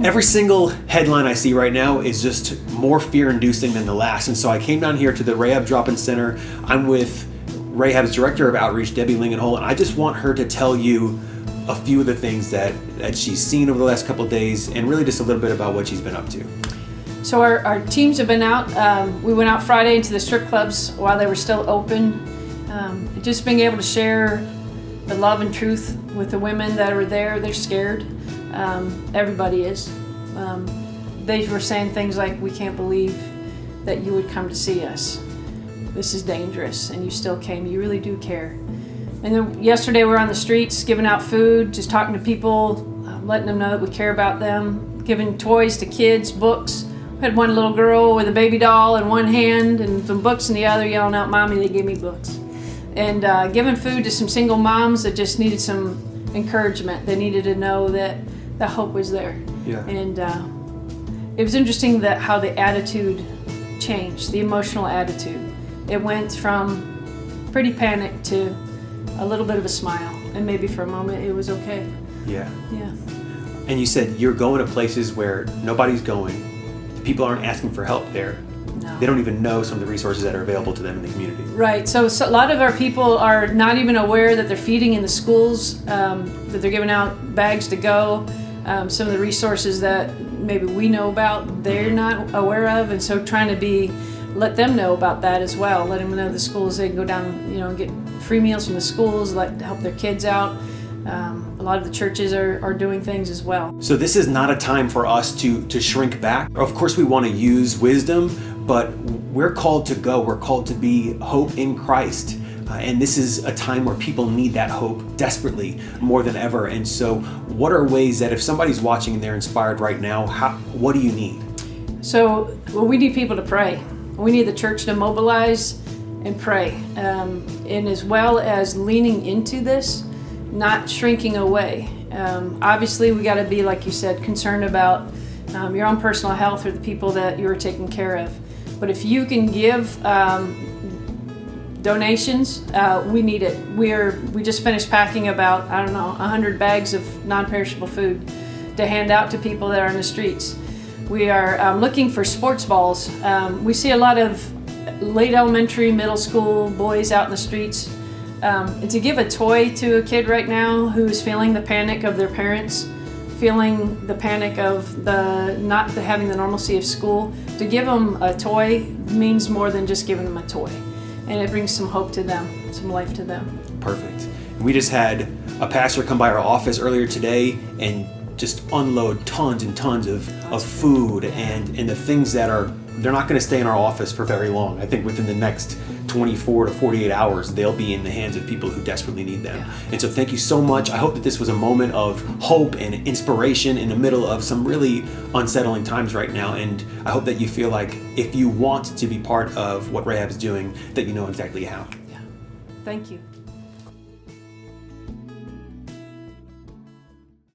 Every single headline I see right now is just more fear-inducing than the last. And so I came down here to the RAHAB Drop-In Center. I'm with RAHAB's Director of Outreach, Debbie Lingenhol, and I just want her to tell you a few of the things that she's seen over the last couple of days, and really just a little bit about what she's been up to. So our teams have been out. We went out Friday into the strip clubs while they were still open. Just being able to share the love and truth with the women that are there. They're scared. Everybody is. They were saying things like, "We can't believe that you would come to see us. This is dangerous, and you still came. You really do care." And then yesterday we were on the streets giving out food, just talking to people, letting them know that we care about them, giving toys to kids, books. We had one little girl with a baby doll in one hand and some books in the other, yelling out, "Mommy, they gave me books." And giving food to some single moms that just needed some encouragement. They needed to know that the hope was there. Yeah. And it was interesting that how the attitude changed, the emotional attitude. It went from pretty panicked to a little bit of a smile, and maybe for a moment it was okay. Yeah. Yeah. And you said you're going to places where nobody's going. People aren't asking for help there. No. They don't even know some of the resources that are available to them in the community. Right. So a lot of our people are not even aware that they're feeding in the schools, that they're giving out bags to go. Some of the resources that maybe we know about, they're not aware of, and so trying to let them know about that as well. Let them know the schools, they can go down, and get free meals from the schools, help their kids out. A lot of the churches are doing things as well. So this is not a time for us to shrink back. Of course we want to use wisdom, but we're called to go. We're called to be hope in Christ. And this is a time where people need that hope desperately more than ever. And so what are ways that if somebody's watching and they're inspired right now, what do you need? So we need people to pray. We need the church to mobilize and pray. And as well as leaning into this, not shrinking away. Obviously, we got to be, like you said, concerned about your own personal health or the people that you're taking care of. But if you can give donations, we need it. We just finished packing about, 100 bags of non-perishable food to hand out to people that are in the streets. We are looking for sports balls. We see a lot of late elementary, middle school boys out in the streets. And to give a toy to a kid right now who is feeling the panic of their parents, feeling the panic of not having the normalcy of school, to give them a toy means more than just giving them a toy. And it brings some hope to them, some life to them. Perfect. We just had a pastor come by our office earlier today and just unload tons and tons of food and the things that they're not going to stay in our office for very long. I think within the next 24 to 48 hours, they'll be in the hands of people who desperately need them. Yeah. And so thank you so much. I hope that this was a moment of hope and inspiration in the middle of some really unsettling times right now. And I hope that you feel like if you want to be part of what RAHAB is doing, that you know exactly how. Yeah. Thank you.